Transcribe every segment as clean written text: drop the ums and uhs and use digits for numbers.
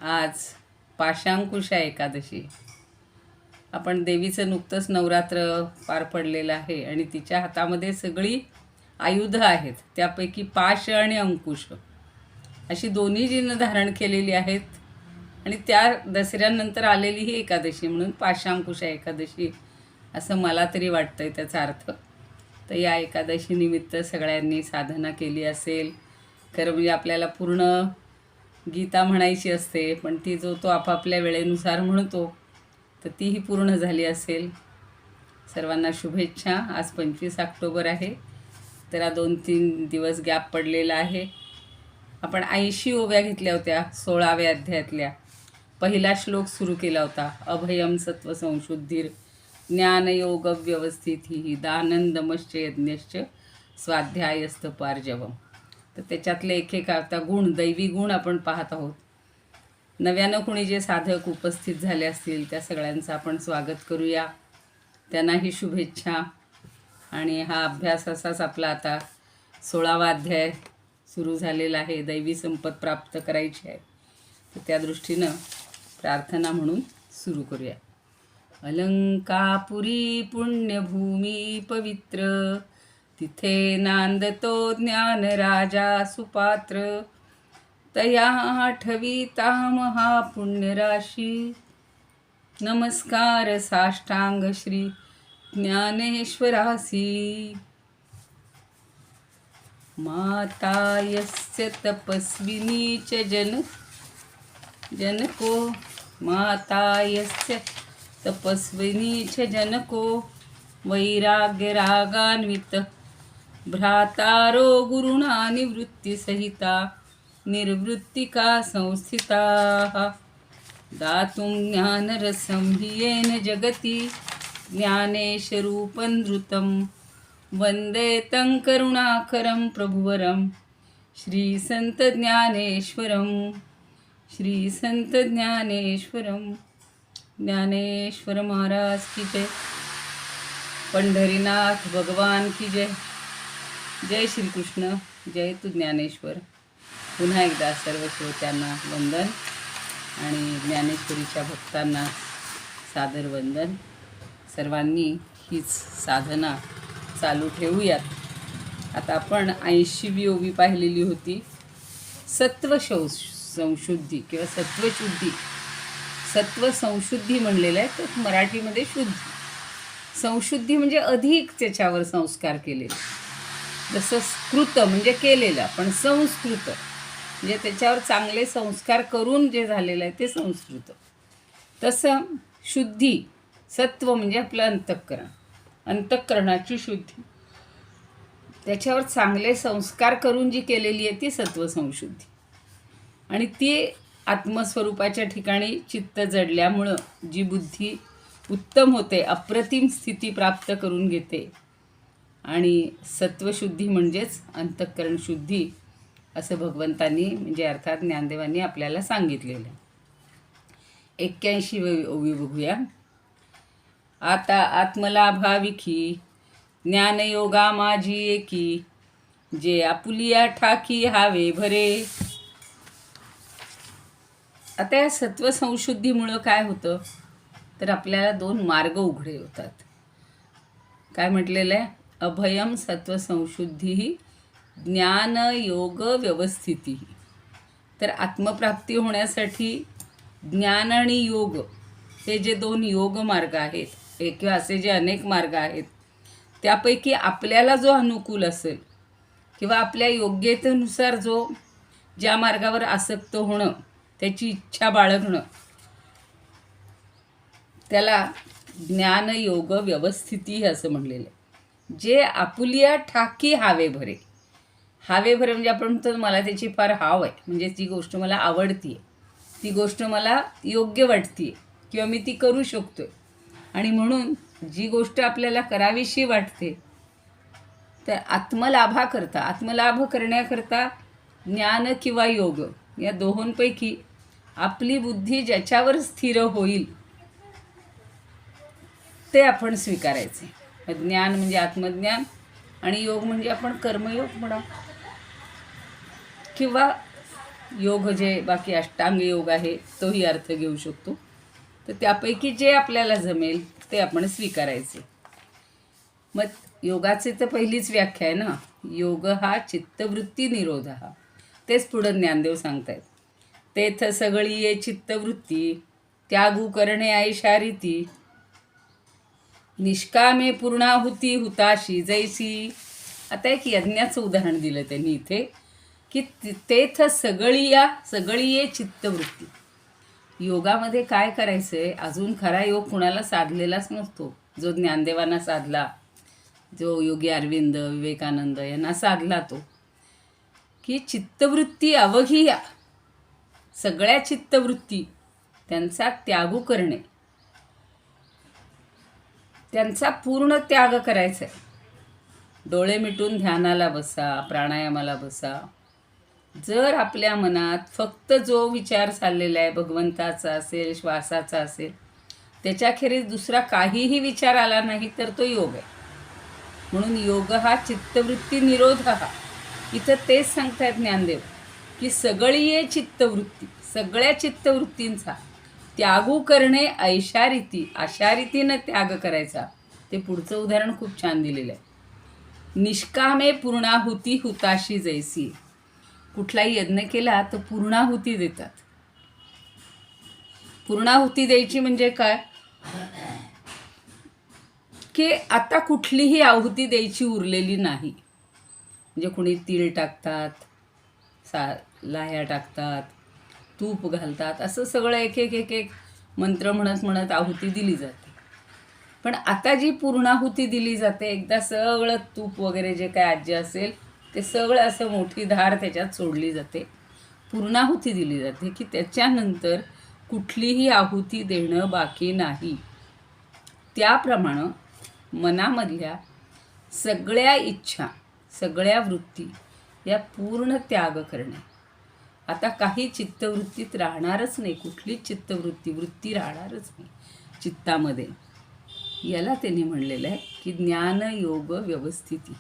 आज पाशांकुशा एकादशी. आपण देवीचं नुकतंच नवरात्र पार पडलेलं आहे आणि तिच्या हातामध्ये सगळी आयुध आहेत. त्यापैकी पाश आणि अंकुश अशी दोन्ही जिनं धारण केलेली आहेत आणि त्या दसऱ्यानंतर आलेली ही एकादशी म्हणून पाशांकुशा एकादशी असं मला तरी वाटतं आहे त्याचा अर्थ. तर या एकादशीनिमित्त सगळ्यांनी साधना केली असेल. खरं म्हणजे आपल्याला पूर्ण गीता म्हणायची असते, पण ती जो तो आपापल्या वेळेनुसार म्हणतो तर तीही पूर्ण झाली असेल. सर्वांना शुभेच्छा. आज 25 ऑक्टोबर आहे, तर 2-3 दिवस गॅप पडलेला आहे. आपण 80 ओव्या घेतल्या होत्या 16व्या अध्यायातल्या. पहिला श्लोक सुरू केला होता, अभयम सत्व संशुद्धीर ज्ञानयोग व्यवस्थिती दानंदमश्च यज्ञश्च स्वाध्यायस्थ पार्जवम. तर त्याच्यातले एक आता गुण, दैवी गुण आपण पाहत आहोत. नव्यानं कुणी जे साधक उपस्थित झाले असतील त्या सगळ्यांचं आपण स्वागत करूया, त्यांनाही शुभेच्छा. आणि हा अभ्यास असाच आपला आता 16वा अध्याय सुरू झालेला आहे. दैवी संपत प्राप्त करायची आहे, तर त्या दृष्टीनं प्रार्थना म्हणून सुरू करूया. अलंकापुरी पुण्यभूमी पवित्र, तिथे नांदतो ज्ञान राजा सुपात्र. तया आठविता महापुण्यराशी, नमस्कार साष्टांग श्री ज्ञानेश्वरासी. माता यस्य तपस्विनी च जनको, माता यस्य तपस्विनी च जनको, वैराग्य रागान्वित भ्रातारो गुरुणा निवृत्तिसहिता निर्वृत्तिका संस्थिताः. दातुं ज्ञानरसं हि येन जगति ज्ञानेशरूपं धृतं, वन्दे तं करुणाकरं प्रभुवरं श्रीसंतज्ञानेश्वरं. श्रीसंतज्ञानेश्वरं. ज्ञानेश्वर महाराज की जय. पंढरीनाथ भगवान की जय. जय श्रीकृष्ण. जय तू ज्ञानेश्वर. पुन्हा एकदा सर्व श्रोत्यांना वंदन आणि ज्ञानेश्वरीच्या भक्तांना सादर वंदन. सर्वांनी हीच साधना चालू ठेवूयात. आता आपण 80वी ओवी पाहिलेली होती, सत्व संशुद्धी किंवा सत्वशुद्धी. सत्व संशुद्धी म्हणलेलं आहे, तर मराठीमध्ये शुद्धी. संशुद्धी म्हणजे अधिक त्याच्यावर संस्कार केलेले. जसं स्कृत म्हणजे केलेलं, पण संस्कृत म्हणजे त्याच्यावर चांगले संस्कार करून जे झालेलं आहे ते संस्कृत. तसं शुद्धी, सत्व म्हणजे आपलं अंतःकरण, अंतःकरणाची शुद्धी, त्याच्यावर चांगले संस्कार करून जी केलेली आहे ती सत्व संशुद्धी. आणि ती आत्मस्वरूपाच्या ठिकाणी चित्त जडल्यामुळं जी बुद्धी उत्तम होते, अप्रतिम स्थिती प्राप्त करून घेते. आणि सत्वशुद्धी म्हणजेच अंतःकरण शुद्धी असं भगवंतांनी म्हणजे अर्थात ज्ञानदेवांनी आपल्याला सांगितलेलं. 81वी ओवी बघूया. आता आत्मलाभाविखी ज्ञानयोगा माझी एकी, जे आपुलिया ठाकी हावे भरे. आता या सत्वसंशुद्धीमुळं काय होतं, तर आपल्याला 2 मार्ग उघडे होतात. काय म्हटलेलं आहे, अभयम सत्वसंशुद्धी ज्ञान योग व्यवस्थिती. तर आत्मप्राप्ती होण्यासाठी ज्ञान आणि योग हे जे 2 योग मार्ग आहेत, किंवा असे जे अनेक मार्ग आहेत, त्यापैकी आपल्याला जो अनुकूल असेल किंवा आपल्या योग्यतेनुसार जो ज्या मार्गावर आसक्त होणं, त्याची इच्छा बाळगणं, त्याला ज्ञान योग व्यवस्थिती असं म्हणलेलं आहे. जे आपुलिया ठाकी हावे भरे. हावे भरे म्हणजे आपण म्हणतो मला त्याची फार हाव आहे, म्हणजे ती गोष्ट मला आवडती आहे, ती गोष्ट मला योग्य वाटते आहे किंवा मी ती करू शकतो आहे. आणि म्हणून जी गोष्ट आपल्याला करावीशी वाटते, तर आत्मलाभ करण्याकरता ज्ञान किंवा योग या दोहोंपैकी आपली बुद्धी ज्याच्यावर स्थिर होईल ते आपण स्वीकारायचे. ज्ञान म्हणजे आत्मज्ञान आणि योग म्हणजे आपण कर्मयोग म्हणा किंवा योग जे बाकी अष्टांग योग आहे तोही अर्थ घेऊ शकतो. तर त्यापैकी जे आपल्याला जमेल ते आपण स्वीकारायचे. मग योगाचे तर पहिलीच व्याख्या आहे ना, योग हा चित्तवृत्ती निरोध हा. तेच पुढं ज्ञानदेव सांगतायत. तेथ सगळी ये चित्तवृत्ती त्यागू करणे आयशा रीती निष्कामे पूर्णाहुती हुताशी जैसी. आता एक यज्ञाचं उदाहरण दिलं त्यांनी इथे की तेथ सगळी ये चित्तवृत्ती. योगामध्ये काय करायचं आहे, अजून खरा योग कुणाला साधलेलाच नसतो. जो ज्ञानदेवांना साधला, जो योगी अरविंद विवेकानंद यांना साधला, तो की चित्तवृत्ती अवघी या सगळ्या चित्तवृत्ती त्यांचा त्याग करणे, त्यांचा पूर्ण त्याग करायचा आहे. डोळे मिटून ध्यानाला बसा, प्राणायामाला बसा. जर आपल्या मनात फक्त जो विचार चाललेला आहे भगवंताचा असेल, श्वासाचा असेल, त्याच्याखेरीज दुसरा काहीही विचार आला नाही तर तो योग आहे. म्हणून योग हा चित्तवृत्ती निरोध हा. इथं तेच सांगतायत ज्ञानदेव की सगळी ये चित्तवृत्ती, सगळ्या चित्तवृत्तींचा त्यागू करणे ऐशा रीती, अशा रीतीनं त्याग करायचा. ते पुढचं उदाहरण खूप छान दिलेलं आहे. निष्कामे पूर्णाहुती हुताशी जैसी. कुठलाही यज्ञ केला तर पूर्णाहुती देतात. पूर्णाहुती द्यायची म्हणजे काय की आता कुठलीही आहुती द्यायची उरलेली नाही. म्हणजे कुणी तीळ टाकतात, लाह्या टाकतात, तूप घालतात, असं सगळं एक एक मंत्र म्हणत म्हणत आहुती दिली जाते. पण आता जी पूर्णाहुती दिली जाते, एकदा सगळं तूप वगैरे जे काय आज्य असेल ते सगळं असं मोठी धार त्याच्यात सोडली जाते, पूर्णाहुती दिली जाते की त्याच्यानंतर कुठलीही आहुती देणं बाकी नाही. त्याप्रमाणे मनामधल्या सगळ्या इच्छा, सगळ्या वृत्ती या पूर्ण त्याग करणे. आता काही चित्तवृत्तीत राहणारच नाही, कुठलीच वृत्ती राहणारच नाही चित्तामध्ये. याला त्यांनी म्हणलेलं आहे की ज्ञान योग व्यवस्थिती.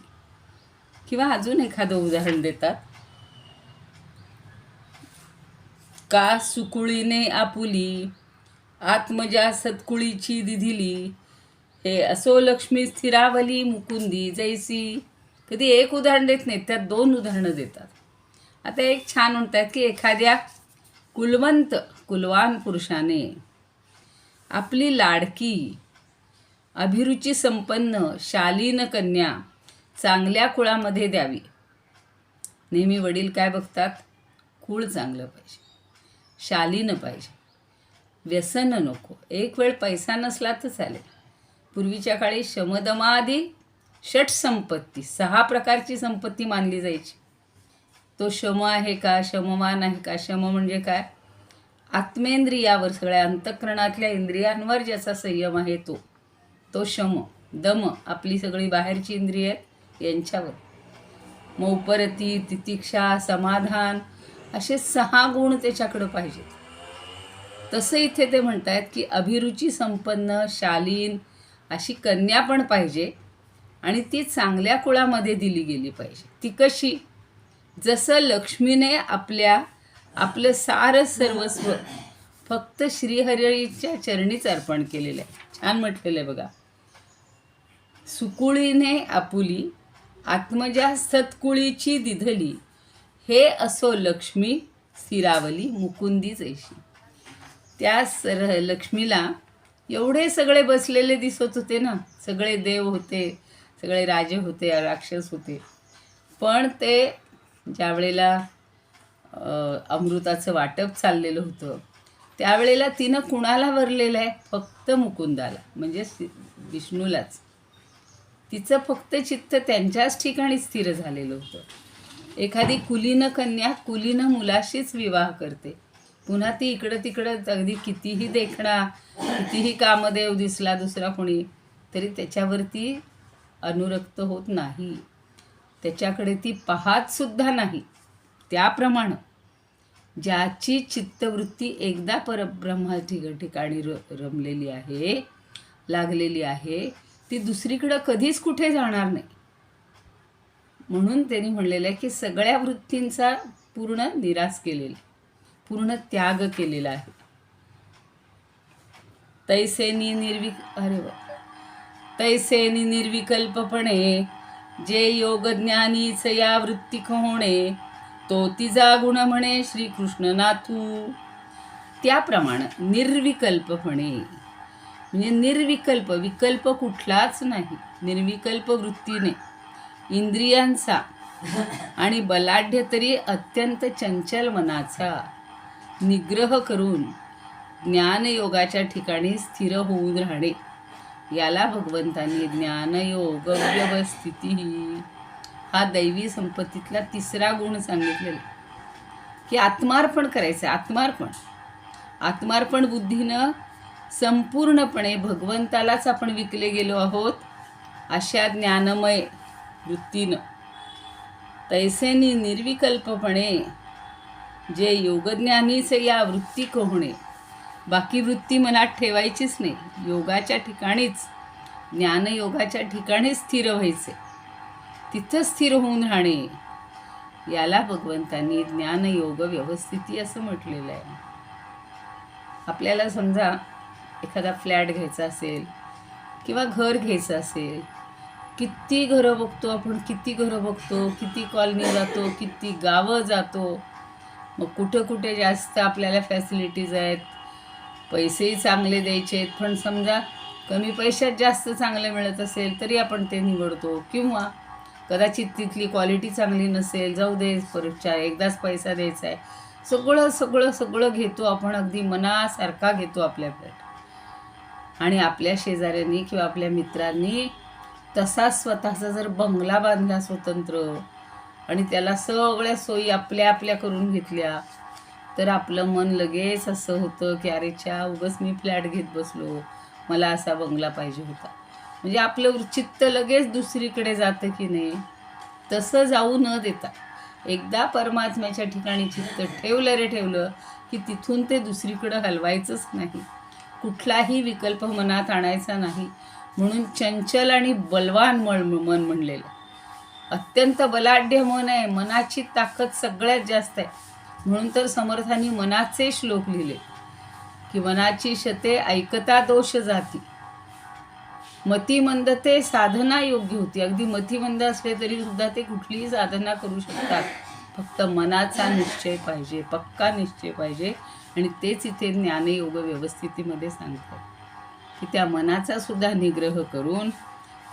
किंवा अजून एखादं उदाहरण देतात. का सुकुळीने आपुली आत्मजा सत्कुळीची दिधिली हे असो लक्ष्मी स्थिरावली मुकुंदी जैसी. कधी एक उदाहरण देत नाहीत, त्यात दोन उदाहरणं देतात. आता एक छान म्हणतात की एखाद्या कुलवान पुरुषाने आपली लाडकी अभिरुची संपन्न शालीन कन्या चांगल्या कुळामध्ये द्यावी. नेहमी वडील काय बघतात, कुळ चांगलं पाहिजे, शालीन पाहिजे, व्यसन नको. एक वेळ पैसा नसला तर चालेल. पूर्वीच्या काळी शमदमादी षट संपत्ती, 6 प्रकारची संपत्ती मानली जायची. तो शम आहे का, शममान आहे का. शम म्हणजे काय, आत्मेंद्रियावर, सगळ्या अंतःकरणातल्या इंद्रियांवर ज्याचा संयम आहे तो शम. दम आपली सगळी बाहेरची इंद्रिय आहेत यांच्यावर. मौपरती, तितिक्षा, समाधान असे 6 गुण त्याच्याकडं पाहिजेत. तसं इथे ते म्हणतात की अभिरुची संपन्न शालीन अशी कन्या पण पाहिजे आणि ती चांगल्या कुळामध्ये दिली गेली पाहिजे. ती कशी, जसं लक्ष्मीने आपलं सार सर्वस्व फक्त श्रीहरीच्या चरणीच अर्पण केलेलं आहे. छान म्हटलेलं आहे बघा. सुकुळीने आपुली आत्मजा सत्कुळीची दिधली हे असो लक्ष्मी स्थिरावली मुकुंदी जैशी. त्या लक्ष्मीला एवढे सगळे बसलेले दिसत होते ना, सगळे देव होते, सगळे राजे होते, राक्षस होते. पण ते ज्या वेळेला अमृताचं वाटप चाललेलं होतं त्यावेळेला तिनं कुणाला वरलेलं आहे, फक्त मुकुंदाला, म्हणजे विष्णूलाच. तिचं फक्त चित्त त्यांच्याच ठिकाणी स्थिर झालेलं होतं. एखादी कुलीन कन्या कुलीन मुलाशीच विवाह करते, पुन्हा ती इकडं तिकडं अगदी कितीही देखणा, कितीही कामदेव दिसला दुसरा कोणी तरी त्याच्यावरती अनुरक्त होत नाही, त्याच्याकडे ती पाहत सुद्धा नाही. त्याप्रमाणे ज्याची चित्तवृत्ती एकदा परब्रह्मा ठिकाणी रमलेली आहे, लागलेली आहे, ती दुसरीकडं कधीच कुठे जाणार नाही. म्हणून त्यांनी म्हणलेलं आहे की सगळ्या वृत्तींचा पूर्ण निराश केलेले, पूर्ण त्याग केलेला आहे. तैसेनी निर्विकल्पपणे जे योगज्ञानीच या वृत्तिक होणे, तो तिचा गुण म्हणे श्रीकृष्ण नाथू. त्याप्रमाणे निर्विकल्पपणे म्हणजे निर्विकल्प, विकल्प कुठलाच नाही, निर्विकल्प वृत्तीने इंद्रियांचा आणि बलाढ्य तरी अत्यंत चंचल मनाचा निग्रह करून ज्ञानयोगाच्या ठिकाणी स्थिर होऊन राहणे, याला भगवंतांनी ज्ञानयोग व्यवस्थिती हा दैवी संपत्तीतला तिसरा गुण सांगितलेला. की आत्मार्पण करायचं. आत्मार्पण बुद्धीनं संपूर्णपणे भगवंतालाच आपण विकले गेलो आहोत, अशा ज्ञानमय वृत्तीनं. तैसेनी निर्विकल्पपणे जे योगज्ञानीच या वृत्तिक होणे, बाकी वृत्ती मनात ठेवायचीच नाही, योगाच्या ठिकाणीच, ज्ञानयोगाच्या ठिकाणीच स्थिर व्हायचे, तिथं स्थिर होऊन राहणे, याला भगवंतांनी ज्ञानयोग व्यवस्थिती असं म्हटलेलं आहे. आपल्याला समजा एखादा फ्लॅट घ्यायचा असेल किंवा घर घ्यायचं असेल, किती घरं बघतो, किती कॉलनी जातो, किती गावं जातो, मग कुठे जास्त आपल्याला फॅसिलिटीज आहेत, पैसेही चांगले द्यायचे आहेत, पण समजा कमी पैशात जास्त चांगलं मिळत असेल तरी आपण ते निवडतो, किंवा कदाचित तिथली क्वालिटी चांगली नसेल, जाऊ दे परतच्या एकदाच पैसा द्यायचा आहे, सगळं घेतो आपण, अगदी मनासारखा घेतो आपल्या फ्लॅट. आणि आपल्या शेजाऱ्यांनी किंवा आपल्या मित्रांनी तसा स्वतःचा जर बंगला बांधला स्वतंत्र आणि त्याला सगळ्या सोयी आपल्या करून घेतल्या, तर आपलं मन लगेच असं होतं की अरे च्या, उगाच मी फ्लॅट घेत बसलो, मला असा बंगला पाहिजे होता. म्हणजे आपलं चित्त लगेच दुसरीकडे जातं की नाही. तसं जाऊ न देता एकदा परमात्म्याच्या ठिकाणी चित्त ठेवलं की तिथून ते दुसरीकडं हलवायचंच नाही, कुठलाही विकल्प मनात आणायचा नाही. म्हणून चंचल आणि बलवान मन म्हणलेलं, अत्यंत बलाढ्य मन आहे, मनाची ताकद सगळ्यात जास्त आहे. म्हणून तर समर्थांनी मनाचे श्लोक लिहिले की मनाची शते ऐकता दोष जाती, मतिमंद ते साधना योग्य होती. अगदी मतिमंद असले तरी सुद्धा ते कुठलीही साधना करू शकतात, फक्त मनाचा निश्चय पाहिजे, पक्का निश्चय पाहिजे. आणि तेच इथे ज्ञानयोग व्यवस्थितीमध्ये सांगतात की त्या मनाचा सुद्धा निग्रह करून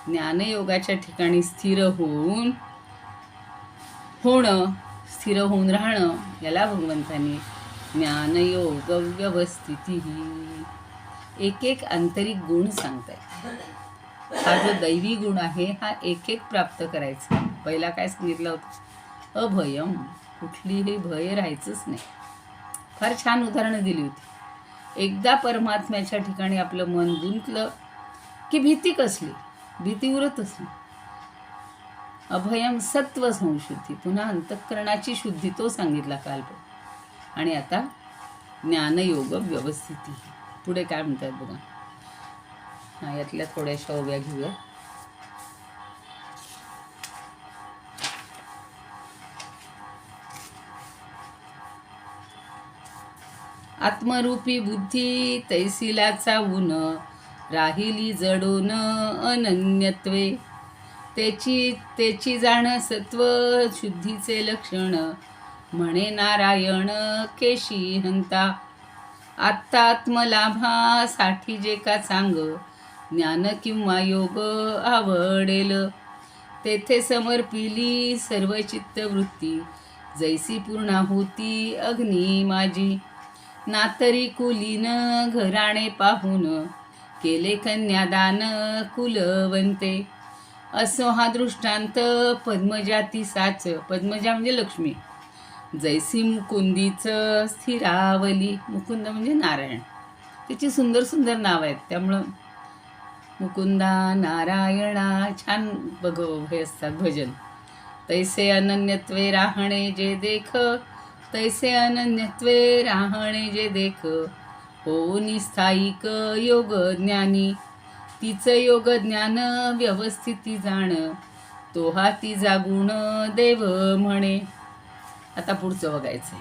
ज्ञानयोगाच्या ठिकाणी स्थिर होऊन राहणं, याला भगवंतांनी ज्ञानयोग व्यवस्थिती एक आंतरिक गुण सांगतायत. हा जो दैवी गुण आहे हा एक प्राप्त करायचा. पहिला काय सांगितलं होतं, अभयम, कुठलीही भय राहायचंच नाही. फार छान उदाहरणं दिली होती. एकदा परमात्म्याच्या ठिकाणी आपलं मन गुंतलं की भीती कसली, भीती उरतच नाही. अभयम सत्व संशुद्धी, पुन्हा अंतःकरणाची शुद्धी, तो सांगितला काल. आणि आता ज्ञानयोग व्यवस्थिती, पुढे काय म्हणतात बघा. यातल्या थोड्याशा ओव्या घेऊया. आत्मरूपी बुद्धी तैसिलाचा ऊन, राहिली जडून अनन्यत्वे, त्याची जाण सत्व शुद्धीचे लक्षण, म्हणे नारायण केशी हंता. आत्ता आत्मलाभासाठी जे का सांग, ज्ञान किंवा योग आवडेल, तेथे समर्पिली सर्व चित्तवृत्ती, जैसी पूर्णाहुती अग्नी माझी. नातरी कुलीन घराणे पाहून, केले कन्यादान कुलवंते, असो हा दृष्टांत पद्मजाती साच. पद्मजा म्हणजे लक्ष्मी, जैसी मुकुंदीचं स्थिरावली. मुकुंद म्हणजे नारायण, त्याची सुंदर सुंदर नाव आहेत, त्यामुळं मुकुंदा नारायणा छान हे असतात भजन. तैसे अनन्यत्वे राहणे जे देख, तैसे अनन्यत्वे राहणे जे देख, हो निस्थायिक योग ज्ञानी, तिचं योग ज्ञान व्यवस्थिती जाण, तो हा तिचा गुण देव म्हणे. आता पुढचं बघायचं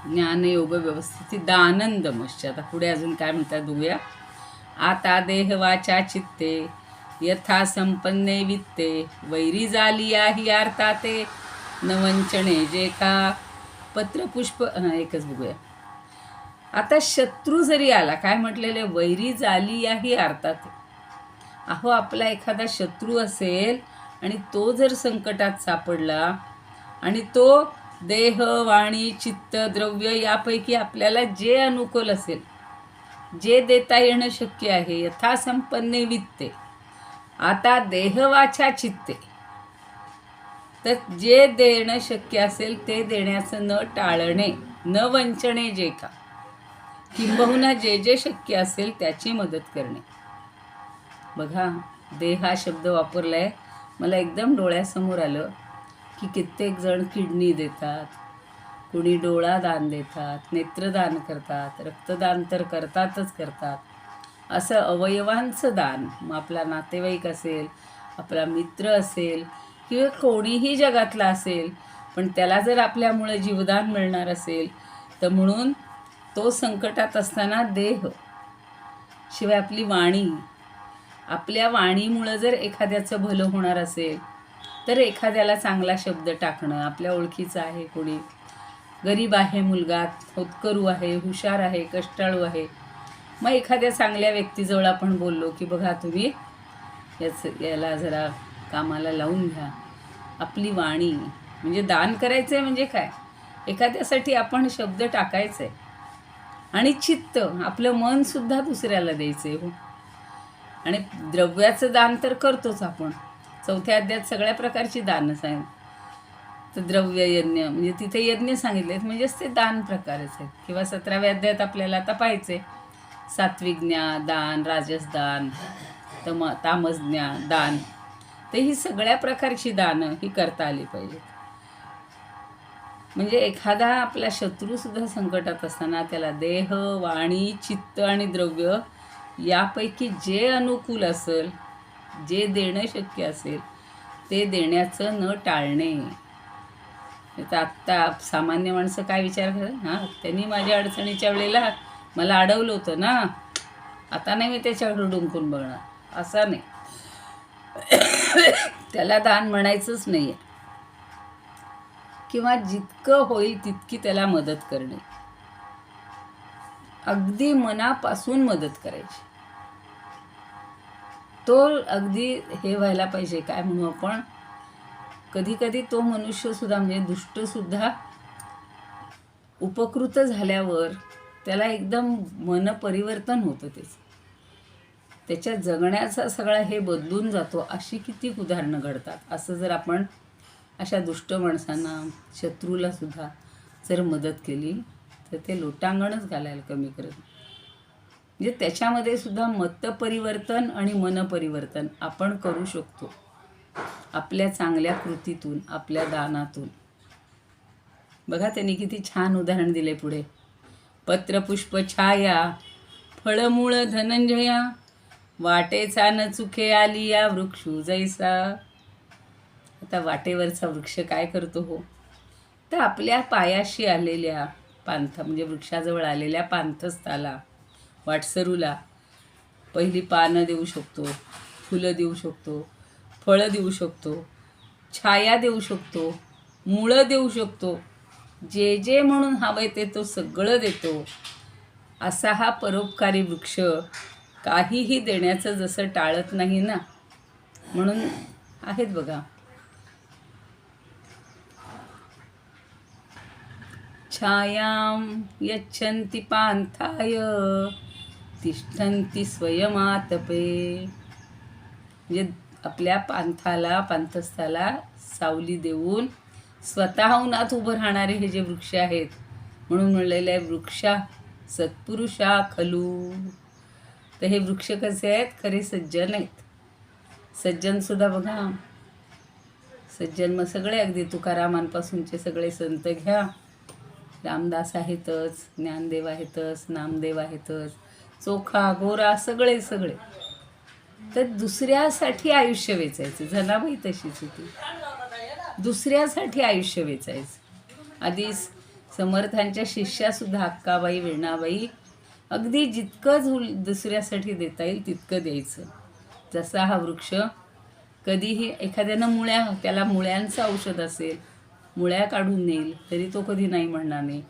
ज्ञानयोग व्यवस्थित दानंदमश्च. आता पुढे अजून काय म्हणतात बघूया. आता देह वाचा चित्ते यथा संपन्ने वित्ते वैरी झाली ही अर्थाते न वंचणे जे का पत्रपुष्प. एकच बघूया. आता शत्रू जरी आला, काय म्हटलेले, वैरी झाली याही अर्थात. अहो आपला एखादा शत्रू असेल आणि तो जर संकटात सापडला आणि तो देह वाणी चित्त द्रव्य यापैकी आपल्याला जे अनुकूल असेल, जे देता येणं शक्य आहे, यथासंपन्ने वित्ते. आता देह वाचा चित्ते, तर जे देणं शक्य असेल ते देण्याचं न टाळणे, न वंचणे जे का, किंबहुना जे जे शक्य असेल त्याची मदत करणे. बघा देह हा शब्द वापरलाय, मला एकदम डोळ्यासमोर आलं की कित्येक जण किडनी देतात, कुणी डोळा दान देतात, नेत्रदान करतात, रक्तदान तर करतातच करतात. असं अवयवांचं दान, मग आपला नातेवाईक असेल, आपला मित्र असेल किंवा कोणीही जगातला असेल, पण त्याला जर आपल्यामुळे जीवदान मिळणार असेल तर म्हणून तो संकटात असताना देह शिवाय आपली वाणी, आपल्या वाणीमुळं जर एखाद्याचं भलं होणार असेल तर एखाद्याला चांगला शब्द टाकणं, आपल्या ओळखीचं आहे, कोणी गरीब आहे, मुलगा होतकरू आहे, हुशार आहे, कष्टाळू आहे, मग एखाद्या चांगल्या व्यक्तीजवळ आपण बोललो की बघा तुम्ही याला जरा कामाला लावून घ्या. आपली वाणी म्हणजे दान करायचं आहे. म्हणजे काय, एखाद्यासाठी आपण शब्द टाकायचं आहे. आणि चित्त, आपलं मनसुद्धा दुसऱ्याला द्यायचं आहे. हो, आणि द्रव्याचं दान तर करतोच आपण. 4थ्या अध्यायात सगळ्या प्रकारची दानं सांगितली. तर द्रव्य यज्ञ म्हणजे तिथे यज्ञ सांगितलेत, म्हणजेच ते दान प्रकारच आहेत. किंवा 17व्या अध्यायात आपल्याला आता पाहायचे सात्विक ज्ञान दान, राजस दान, तामस ज्ञान दान. तर ही सगळ्या प्रकारची दानं ही करता आली पाहिजेत. म्हणजे एखादा आपला शत्रूसुद्धा संकटात असताना त्याला देह वाणी चित्त आणि द्रव्य यापैकी जे अनुकूल असेल, जे देणं शक्य असेल ते देण्याचं न टाळणे. तर आत्ता सामान्य माणसं काय विचार करतात, हां त्यांनी माझ्या अडचणीच्या वेळेला मला अडवलं होतं ना, आता नाही मी त्याच्याकडे डुंकून बघणार, असं नाही. त्याला दान म्हणायचंच नाही आहे. किंवा जितकं होईल तितकी त्याला मदत करणे, अगदी मनापासून मदत करायची. तो अगदी हे व्हायला पाहिजे, काय म्हणू आपण, कधी कधी तो मनुष्यसुद्धा म्हणजे दुष्टसुद्धा उपकृत झाल्यावर त्याला एकदम मन परिवर्तन होतं, त्याच्या जगण्याचा सगळा हे बदलून जातो. अशी किती उदाहरणं घडतात. असं जर आपण अशा दुष्ट माणसांना, शत्रूला सुद्धा जर मदत केली तर ते लोटांगणच घालायला कमी करत. म्हणजे त्याच्यामध्ये सुद्धा मतपरिवर्तन आणि मनपरिवर्तन आपण करू शकतो आपल्या चांगल्या कृतीतून, आपल्या दानातून. बघा त्यांनी किती छान उदाहरण दिले पुढे. पत्रपुष्प छाया फळमूळ धनंजया वाटेचा न चुके आली या वृक्षू जैसा. आता वाटेवरचा वृक्ष काय करतो हो, तर आपल्या पायाशी आलेल्या पांथ म्हणजे वृक्षाजवळ आलेल्या पांथस्थाला, वाटसरूला पहिली पानं देऊ शकतो, फुलं देऊ शकतो, फळं देऊ शकतो, छाया देऊ शकतो, मुळं देऊ शकतो, जे जे म्हणून हवंय ते तो सगळं देतो. असा हा परोपकारी वृक्ष काहीही देण्याचं जसं टाळत नाही ना, म्हणून आहेत बघा. छायां यच्छन्ति पांथाय तिष्ठन्ति स्वयमातपे. म्हणजे आपल्या पांथस्थाला सावली देऊन स्वतःहून आत उभं राहणारे हे जे वृक्ष आहेत, म्हणून म्हणलेलं आहे वृक्षा सत्पुरुषा खलू. तर हे वृक्ष कसे आहेत, खरे सज्जन आहेत. सज्जनसुद्धा बघा, सज्जन मग सगळे अगदी तुकारामांपासूनचे सगळे संत घ्या, रामदास आहेतच, ज्ञानदेव आहेतच, नामदेव आहेतच, चोखा गोरा सगळे सगळे. तर दुसऱ्यासाठी आयुष्य वेचायचं. जनाबाई तशीच होती. दुसऱ्यासाठी आयुष्य वेचायचं. आधी समर्थांच्या शिष्यासुद्धा अक्काबाई, वेणाबाई अगदी जितकं दुसऱ्यासाठी देता येईल तितकं द्यायचं. जसा हा वृक्ष कधीही एखाद्यानं त्याला मुळ्यांचं औषध असेल, मुळ्या काढून नेईल तरी तो कधी नाही म्हणणार नाही.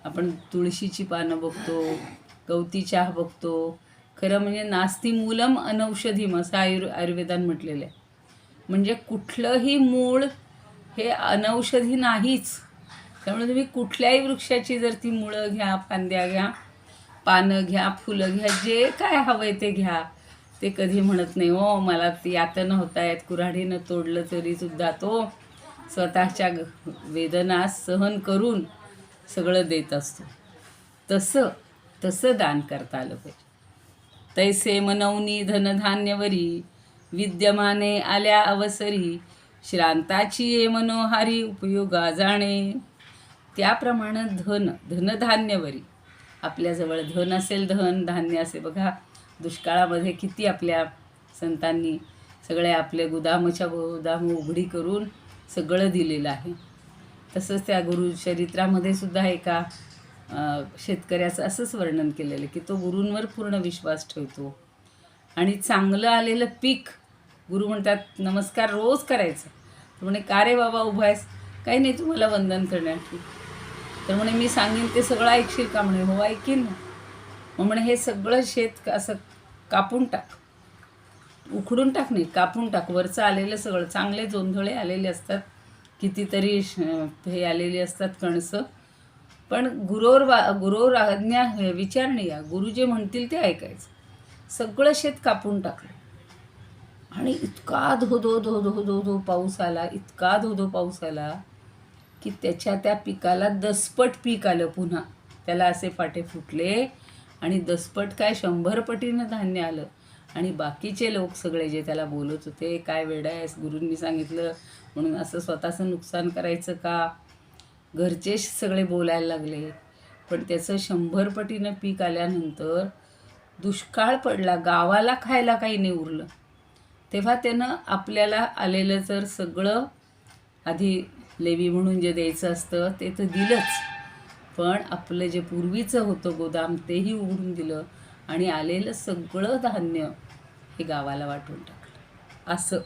आपण तुळशीची पानं बघतो, गवती चहा बघतो. खरं म्हणजे नास्ति मूलम अनौषधीम असं आयुर्वेदात म्हटलेलं आहे. म्हणजे कुठलंही मूळ हे अनौषधी नाहीच. त्यामुळे तुम्ही कुठल्याही वृक्षाची जर ती मुळं घ्या, फांद्या घ्या, पानं घ्या, फुलं घ्या, जे काय हवंय ते घ्या, ते कधी म्हणत नाही हो मला ती यातनं होत आहेत, कुऱ्हाडीनं तोडलं तरीसुद्धा तो स्वतःच्या वेदना सहन करून सगळं देत असतो. तसं दान करता आलं पाहिजे. तैसे मनवनी धनधान्यवरी, विद्यमाने आल्या अवसरी, श्रांताची ये मनोहारी, उपयोगा जाणे. त्याप्रमाणे धनधान्यवरी, आपल्याजवळ धन असेल, धान्य असेल. बघा दुष्काळामध्ये किती आपल्या संतांनी सगळे आपले गोदाम उघडी करून सगळं दिलेलं आहे. तसंच त्या गुरुचरित्रामध्ये सुद्धा एका शेतकऱ्याचं असंच वर्णन केलेलं की तो गुरूंवर पूर्ण विश्वास ठेवतो आणि चांगलं आलेलं पीक गुरु म्हणतात नमस्कार रोज करायचं. तर म्हणे का रे बाबा उभा आहेस? काही नाही, तुम्हाला वंदन करण्यासाठी. तर म्हणे मी सांगेन ते सगळं ऐकशील का? म्हणे हो ऐकीन ना. मग म्हणे हे सगळं शेत असं कापून टाक, उखडून टाक, नाही कापून टाक. वरचं आलेलं सगळं चांगले जोंधळे आलेले असतात, कितीतरी हे आलेली असतात कणसं. पण गुरोर आज्ञा विचारणी या, गुरु जे म्हणतील ते ऐकायचं. सगळं शेत कापून टाकलं आणि इतका धो पाऊस आला, इतका धो पाऊस आला की त्या पिकाला दसपट पीक आलं. पुन्हा त्याला असे फाटे फुटले आणि दसपट काय 100 पटीनं धान्य आलं. आणि बाकीचे लोक सगळे जे त्याला बोलत होते, काय वेडा आहेस, गुरूंनी सांगितलं म्हणून असं स्वतःचं नुकसान करायचं का, घरचे सगळे बोलायला लागले. पण त्याचं 100 पटीनं पीक आल्यानंतर दुष्काळ पडला, गावाला खायला काही नाही उरलं. तेव्हा त्यानं आपल्याला आलेलं तर सगळं आधी लेवी म्हणून जे द्यायचं असतं ते तर दिलंच, पण आपलं जे पूर्वीचं होतं गोदाम तेही उघडून दिलं आणि आलेलं सगळं धान्य हे गावाला वाटून टाकलं. असं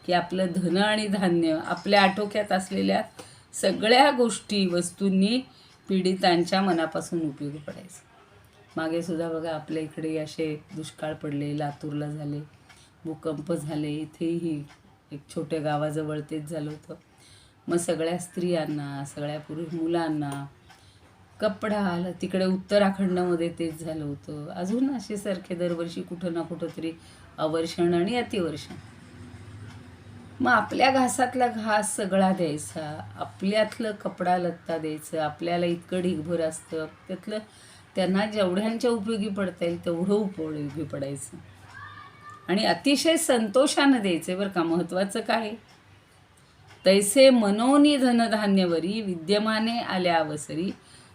की आपलं धन आणि धान्य, आपल्या आटोक्यात असलेल्या सगळ्या गोष्टी वस्तूंनी पीडितांच्या मनापासून उपयोगी पडायचं. मागे सुद्धा बघा आपल्या इकडे असे दुष्काळ पडले, लातूरला झाले, भूकंप झाले, इथेही एक छोट्या गावाजवळ तेच झालं होतं. मग सगळ्या स्त्रियांना, सगळ्या पुरुष मुलांना कपडा आला. तिकडे उत्तराखंडमध्ये तेच झालं होतं. अजून असे सारखे दरवर्षी कुठं ना कुठं तरी अवर्षण आणि अतिवर्षण. मग आपल्या घासातला घास सगळा द्यायचा, आपल्यातलं कपडा लत्ता द्यायचं. आपल्याला इतकं ढिगभर असतं, त्यातलं त्यांना जेवढ्यांच्या उपयोगी पडता येईल तेवढं उपयोगी पडायचं आणि अतिशय संतोषानं द्यायचं. बरं का, महत्त्वाचं काय, तैसे मनोनी धनधान्यवरी, विद्यमाने आल्या अवसरी,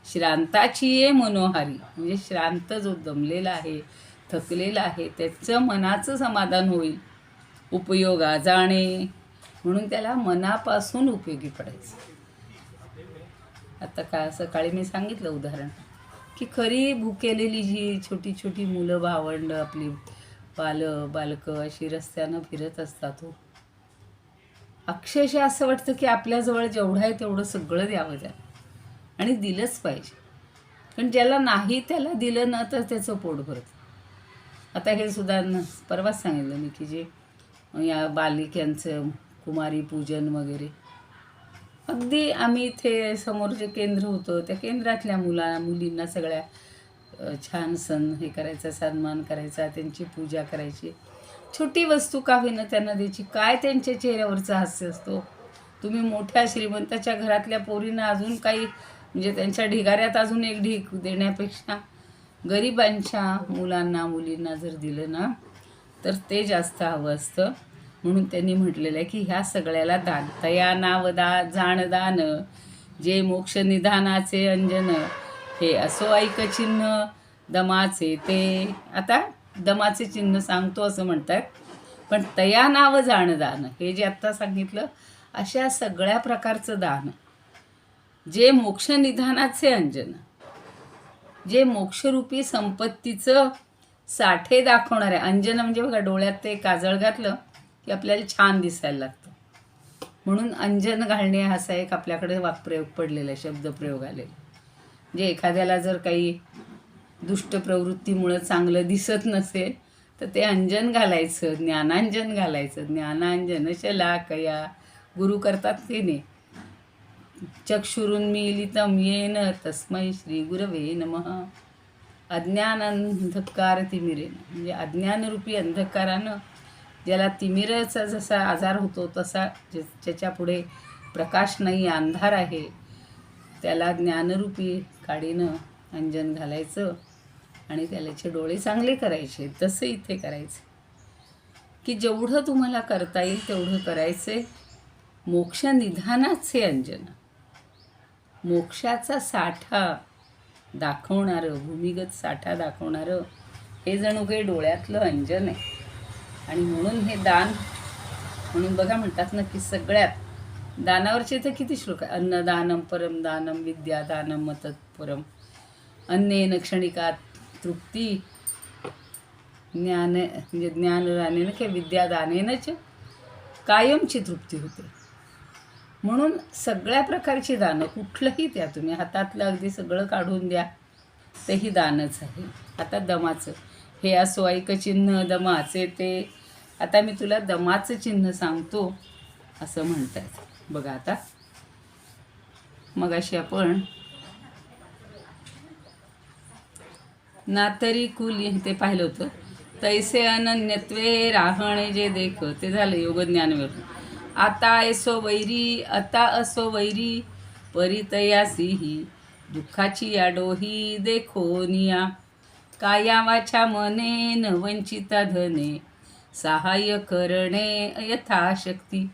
श्रांताची ये मनोहारी. म्हणजे श्रांत जो दमलेला आहे, थकलेला आहे, त्याचं मनाचं समाधान होईल, उपयोगा जाणे. म्हणून त्याला मनापासून उपयोगी पडायचं. आता सकाळी मी सांगितलं उदाहरण की खरी भुकेलेली जी छोटी छोटी मुलं, भावंड, आपली बालकं अशी रस्त्यानं फिरत असतात हो, अक्षरशः असं वाटतं की आपल्याजवळ जेवढं आहे तेवढं सगळं द्यावं त्याला आणि दिलंच पाहिजे. पण ज्याला नाही त्याला दिलं ना तर त्याचं पोट भरतं. आता हे सुद्धा परवाच सांगितलं मी की जे या बालिकांचं कुमारी पूजन वगैरे, अगदी आम्ही इथे समोर जे केंद्र होतं त्या केंद्रातल्या मुलींना सगळ्या छान हे करायचा, सन्मान करायचा, त्यांची पूजा करायची. छोटी वस्तू का होईना त्यांना द्यायची. काय त्यांच्या चेहऱ्यावरचा हास्य असतो. तुम्ही मोठ्या श्रीमंताच्या घरातल्या पोरींना अजून काही म्हणजे त्यांच्या ढिगाऱ्यात अजून एक ढीग देण्यापेक्षा गरिबांच्या मुलांना मुलींना जर दिलं ना तर ते जास्त हवं असतं. म्हणून त्यांनी म्हटलेलं आहे की ह्या सगळ्याला दान. तया नाव जाणदान, जे मोक्ष निधानाचे अंजन, हे असो ऐक चिन्ह दमाचे ते. आता दमाचे चिन्ह सांगतो असं म्हणतात, पण तया नाव जाणदान हे जे आत्ता सांगितलं अशा सगळ्या प्रकारचं दान, जे मोक्षनिधानाचे अंजन, जे मोक्षरूपी संपत्तीचं साठे दाखवणार आहे. अंजन म्हणजे बघा, डोळ्यात ते काजळ घातलं की आपल्याला छान दिसायला लागतं, म्हणून अंजन घालणे असा एक आपल्याकडे वाक्प्रयोग पडलेला आहे, शब्दप्रयोग आलेला. म्हणजे एखाद्याला जर काही दुष्ट प्रवृत्तीमुळं चांगलं दिसत नसेल तर ते अंजन घालायचं, ज्ञानांजन घालायचं. ज्ञानांजन शलाकया गुरु करतात ते ने. चक्षुरुन्मीलितं येन तस्मै श्री गुरवे नमः. अज्ञान अंधकार तिमिरेन, म्हणजे अज्ञानरूपी अंधकारानं ज्याला तिमिराचा जसा आजार होतो तसा ज्याच्या पुढे प्रकाश नाही, अंधार आहे, त्याला ज्ञानरूपी काडीनं अंजन घालायचं आणि त्याचे डोळे चांगले करायचे. तसं इथे करायचं की जेवढं तुम्हाला करता येईल तेवढं करायचे. मोक्षनिधानाचे अंजन, मोक्षाचा साठा दाखवणारं, भूमिगत साठा दाखवणारं हे जणू काही डोळ्यातलं अंजन आहे. आणि म्हणून हे दान, म्हणून बघा म्हणतात ना की सगळ्यात दानावरचे तर किती श्लोक आहे. अन्नदानम परम दानम, विद्यादानम मतत्परम, अन्नेन क्षणिका तृप्ती, ज्ञान म्हणजे ज्ञानदानेनं किंवा विद्यादानेनच कायमची तृप्ती होते. म्हणून सगळ्या प्रकारची दानं, कुठलंही द्या तुम्ही, हातातलं अगदी सगळं काढून द्या, तेही दानच आहे. आता दमाचं हे असो ऐकचिन्ह दमाचे ते. आता मी तुला दमाचं चिन्ह सांगतो असं म्हणतात. बघा आता मगाशी आपण नातरी कुली ते पाहिलं होतं. तैसे अनन्यत्वे राहणे जे देख, ते झालं योगज्ञानवर. आता असो वैरी परितयासीही, दुःखाची या डोही देखोनिया, काया वाचा मने न वंचिता धने, सहाय्य करणे यथाशक्ती.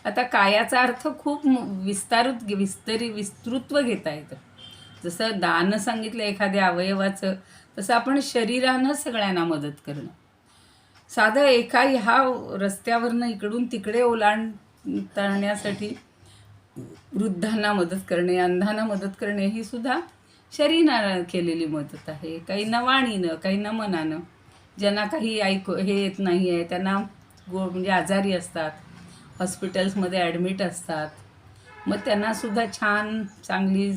आता कायाचा अर्थ खूप विस्तृत्व घेता येतं. जसं दान सांगितलं एखाद्या अवयवाचं, तसं आपण शरीरानं सगळ्यांना मदत करणं. साधं एका ह्या रस्त्यावरनं इकडून तिकडे ओलांडण्यासाठी वृद्धांना मदत करणे, अंधांना मदत करणे ही सुद्धा शरीरानं केलेली मदत आहे. काही ना वाणीनं, काही ना मनानं. ज्यांना काही हे येत नाही आहे, त्यांना म्हणजे आजारी असतात, हॉस्पिटल्समध्ये ॲडमिट असतात, मग त्यांनासुद्धा छान चांगली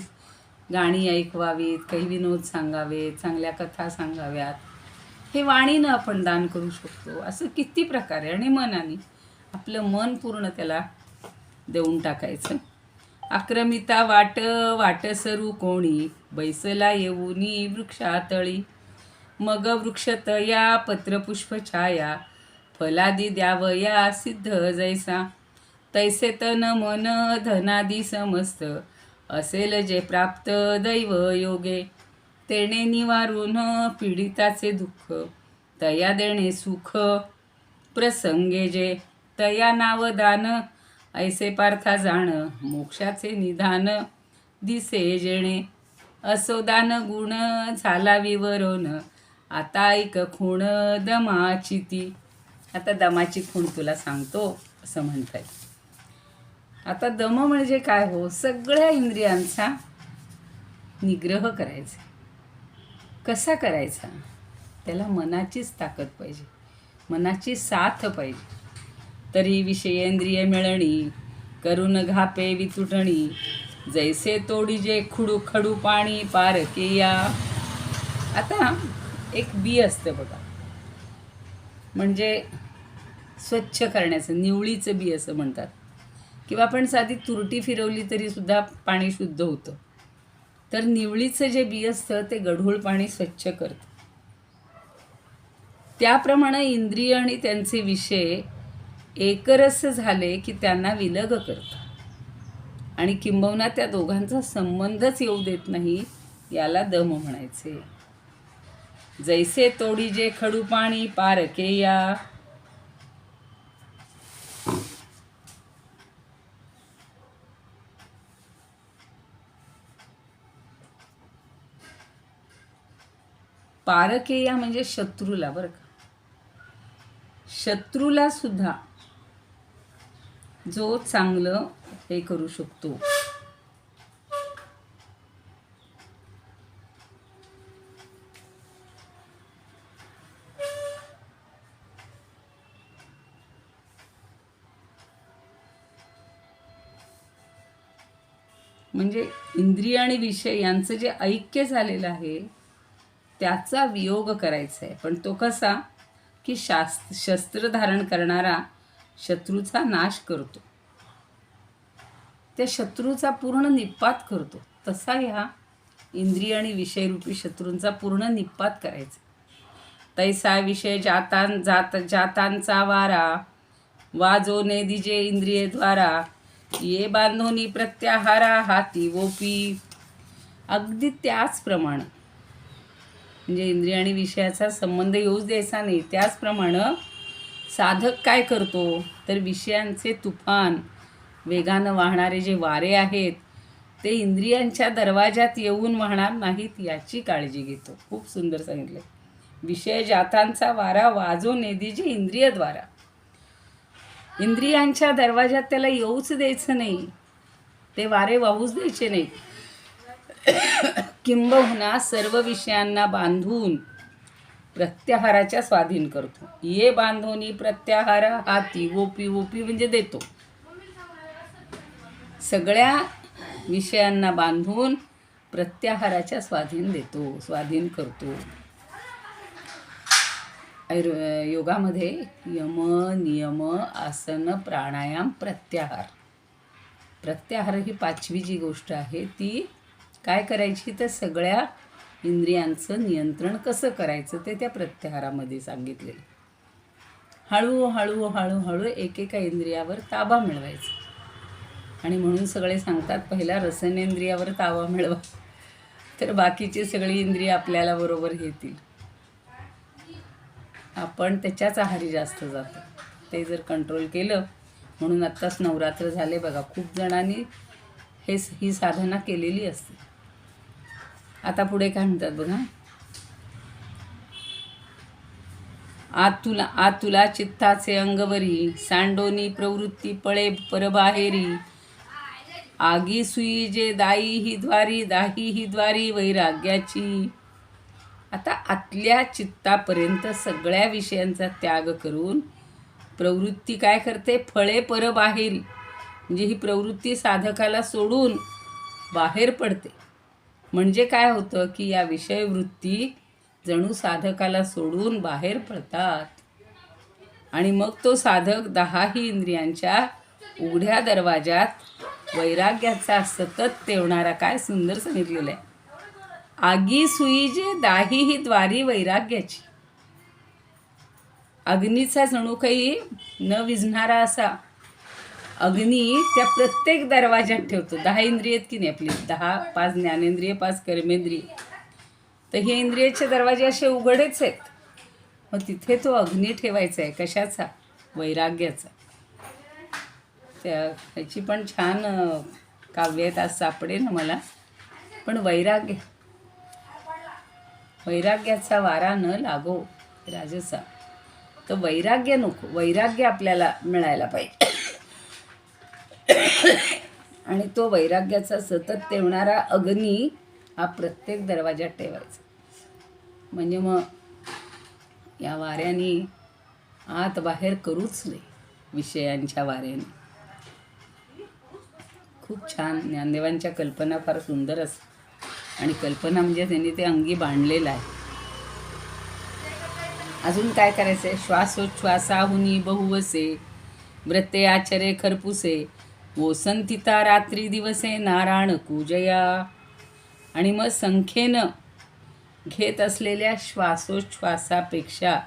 गाणी ऐकवावीत, काही विनोद सांगावेत, चांगल्या कथा सांगाव्यात. हे वाणीनं आपण दान करू शकतो. असं किती प्रकारे. आणि मनाने आपलं मन पूर्ण त्याला देऊन टाकायचं. आक्रमिता वाटसरू कोणी, बैसला येऊनी वृक्षातळी, मग वृक्षतया पत्रपुष्प छाया, फलादी द्यावया सिद्ध जैसा, तैसे तन मन धनादी समस्त, असेल जे प्राप्त दैव योगे, तेणे निवारून पीडिताचे दुःख, तया देणे सुख प्रसंगे जे, तया नावदान ऐसे पार्था जाण, मोक्षाचे निधान दिसे जेणे, असो दान गुण झाला विवरण, आता ऐक खूण दमाची ती. आता दमाची खूण तुला सांगतो असं म्हणताय. आता दम म्हणजे काय हो, सगळ्या इंद्रियांचा निग्रह करायचा. कसा करायचा? त्याला मनाचीच ताकद पाहिजे, मनाची साथ पाहिजे. तरी विषयेंद्रिय मिळणी, करून घापे वितुटणी, जैसे तोडी जे खडू पाणी पारकेया. आता एक बी असतं बघा, म्हणजे स्वच्छ करण्याचं, निवळीचं बी असं म्हणतात. किंवा आपण साधी तुरटी फिरवली तरीसुद्धा पाणी शुद्ध होतं. तर निवळीचं जे बी असतं ते गढूळ पाणी स्वच्छ करतं. त्याप्रमाणे इंद्रिय आणि त्यांचे विषय एकरस झाले की त्यांना विलग करतं. आणि किंबहुना त्या दोघांचा संबंधच येऊ देत नाही, याला दम म्हणायचे. जैसे तोडी जे खडू पाणी पारकेया. पारकेया म्हणजे शत्रूला, बरं का. शत्रूला सुद्धा जो चांगलं हे करू शकतो. म्हणजे इंद्रिय आणि विषय यांचं जे ऐक्य झालेलं आहे त्याचा वियोग करायचा आहे. पण तो कसा की शस्त्र धारण करणारा शत्रूचा नाश करतो, त्या शत्रूचा पूर्ण निपात करतो. तसा ह्या इंद्रिय आणि विषयरूपी शत्रूंचा पूर्ण निपात करायचा. तैसा विषय जातांचा वारा वाजो ने दिजे इंद्रिये द्वारा ये बांधोनी प्रत्याहारा हाती वोपी. अगदी त्याचप्रमाणे म्हणजे इंद्रिय आणि विषयाचा संबंध येऊच द्यायचा नाही. त्याचप्रमाणे साधक काय करतो तर विषयांचे तुफान वेगानं वाहणारे जे वारे आहेत ते इंद्रियांच्या दरवाजात येऊन वाहणार नाहीत याची काळजी घेतो. खूप सुंदर सांगितलं. विषय जातांचा वारा वाजो नेदीजे इंद्रियद्वारा. इंद्रियांच्या दरवाजात त्याला येऊच द्यायचं नाही, ते वारे वाहूच द्यायचे नाहीत. किंबहुना सर्व विषयांना बांधून प्रत्याहाराच्या स्वाधीन करतो. ये बांधोनी प्रत्याहारा हाती वोपी. वोपी म्हणजे देतो. सगळ्या विषयांना बांधून प्रत्याहाराच्या स्वाधीन देतो, स्वाधीन करतो. योगामध्ये यम नियम आसन प्राणायाम प्रत्याहार. प्रत्याहार ही 5वी जी गोष्ट आहे ती काय करायची तर सगळ्या इंद्रियांचं नियंत्रण कसं करायचं ते त्या प्रत्याहारामध्ये सांगितले. हळूहळू हळूहळू एकेका इंद्रियावर ताबा मिळवायचा. आणि म्हणून सगळे सांगतात पहिला रसनेंद्रियावर ताबा मिळवा, तर बाकीची सगळी इंद्रिय आपल्याला बरोबर घेतील. आपण त्याच्याच आहारी जास्त जातो. ते जर कंट्रोल केलं, म्हणून आत्ताच नवरात्र झाले बघा, खूप जणांनी ही साधना केलेली असते. आता पुढे काय म्हणतात बघा. आत तुला चित्ताचे अंगवरी सांडोनी प्रवृत्ती पळे परबाहेरी. आगी सुई जे दाई ही द्वारी वैराग्याची. आता आतल्या चित्तापर्यंत सगळ्या विषयांचा त्याग करून प्रवृत्ती काय करते फळे परबाहेरी. म्हणजे ही प्रवृत्ती साधकाला सोडून बाहेर पडते. म्हणजे काय होतं की या विषयवृत्ती जणू साधकाला सोडून बाहेर पडतात. आणि मग तो साधक 10ही इंद्रियांच्या उघड्या दरवाजात वैराग्याचा सतत तेवणारा, काय सुंदर सांगितलेलं आहे. आगी सुई जे दाही ही द्वारी वैराग्याची. अग्नीचा जणू काही न विझणारा असा अग्नी त्या प्रत्येक दरवाजात ठेवतो. 10 इंद्रिय आहेत की नाही आपली, 10, 5 ज्ञानेंद्रिय, 5 कर्मेंद्रिय. तर हे इंद्रियाचे दरवाजे असे उघडेच आहेत. मग तिथे तो अग्नी ठेवायचा आहे. कशाचा? वैराग्याचा. ह्याची पण छान काव्य आहेत, आज सापडे ना मला. पण वैराग्याचा वारा न लागो राजसा. तर वैराग्य नको, वैराग्य आपल्याला मिळायला पाहिजे. आणि तो वैराग्याचा सतत तेवणारा अग्नी हा प्रत्येक दरवाजात ठेवायचा. म्हणजे मग या वाऱ्याने आत बाहेर करूच नाही, विषयांच्या वाऱ्याने. खूप छान ज्ञानदेवांच्या कल्पना फार सुंदर असतात. आणि कल्पना म्हणजे त्यांनी ते अंगी बांधलेलं आहे. अजून काय करायचं आहे. श्वासोच्छ्वासाहुनी बहुवसे व्रते आचरे खरपुसे वसंतिता रात्री दिवसे नारायण पूजया. आणि मग संख्येनं घेत असलेल्या श्वासोच्छ्वासापेक्षा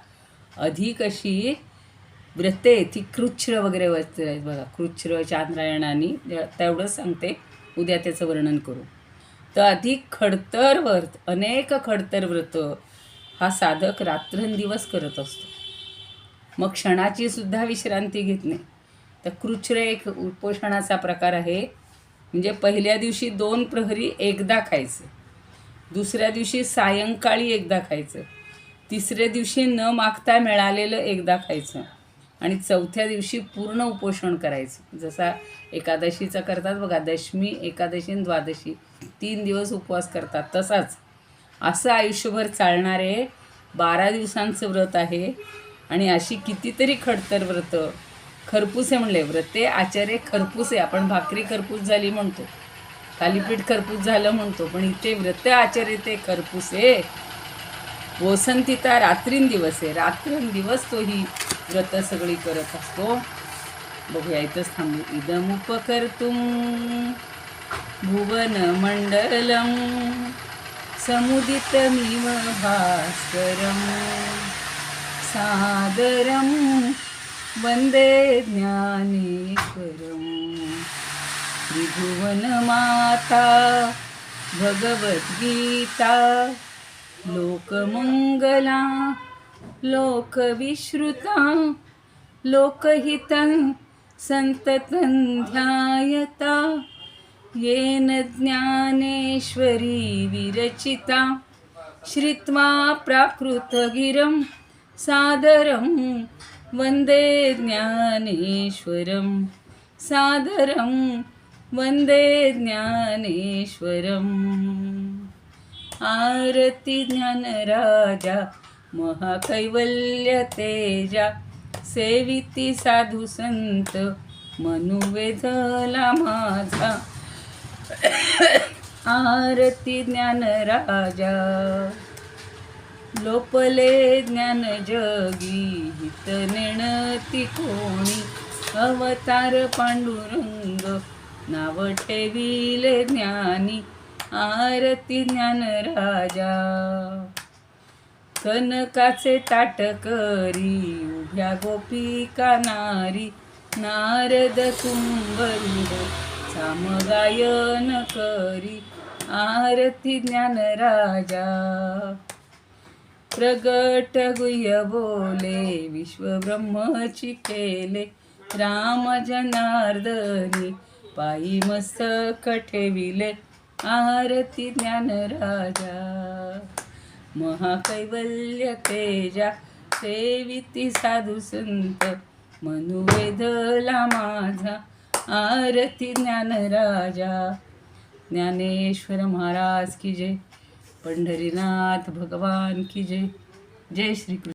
अधिक अशी व्रते, ती कृच्छ्र वगैरे वस्त्र आहेत बघा, कृच्छ्र चांद्रायणाने तेवढंच सांगते, उद्या त्याचं वर्णन करू. तर अधिक खडतर व्रत, अनेक खडतर व्रत हा साधक रात्रंदिवस करत असतो. मग क्षणाची सुद्धा विश्रांती घेत नाही. तर कृच्छ्र एक उपोषणाचा प्रकार आहे. म्हणजे पहिल्या दिवशी 2 प्रहरी एकदा खायचं, दुसऱ्या दिवशी सायंकाळी एकदा खायचं, तिसऱ्या दिवशी न मागता मिळालेलं एकदा खायचं, आणि चौथ्या दिवशी पूर्ण उपोषण करायचं. जसा एकादशीचा करतात बघा, दशमी, एकादशी आणि द्वादशी 3 दिवस उपवास करतात, तसाच असं आयुष्यभर चालणारे 12 दिवसांचं व्रत आहे. आणि अशी कितीतरी खडतर व्रतं, खरपुसे म्हणले व्रते आचार्य खरपुसे. आपण भाकरी खरपूस झाली म्हणतो, थालीपीठ खरपूस झालं म्हणतो, पण इथे व्रत आचार्य ते खरपुसे. वसंतिता रात्रींदिवस आहे, रात्रंदिवस तो ही व्रत सगळी करत असतो. बघूया, इथंच थांबू. इदमुपकर्तुं भुवन मंडलम समुदितमिव भास्करम सादरम वंदे ज्ञानेश्वरम. त्रिभुवन माता भगवद्गीता लोकमंगला लोकविश्रुता लोकहितं संततं ध्यायता. येन ज्ञानेश्वरी विरचिता श्रुत्वा प्राकृतगिरं सादरं वंदे ज्ञानेश्वरं सादरं वंदे ज्ञानेश्वरम्. आरती ज्ञानराजा महाकैवल्य तेजा सेविती साधू संत मनुवेधला माझा. आरती ज्ञानराजा लोपले ज्ञान जगी हित नेणती कोणी. अवतार पांडुरंग नाव ठेविले ज्ञानी. आरती ज्ञानराजा कनकाचे ताट करी उभ्या गोपिका नारी. नारद कुंभरुड सामगायन करी. आरती ज्ञानराजा प्रगट गुह्य बोले विश्वब्रह्मची केले. राम जनार्दनी पायी मस्तक ठेविले. आरती ज्ञानराजा महाकैवल्य तेजा सेविती साधू संत मनुवेधला माझा. आरती ज्ञानराजा. ज्ञानेश्वर महाराज की जय. पंढरीनाथ भगवान की जय. जय श्री कृष्ण.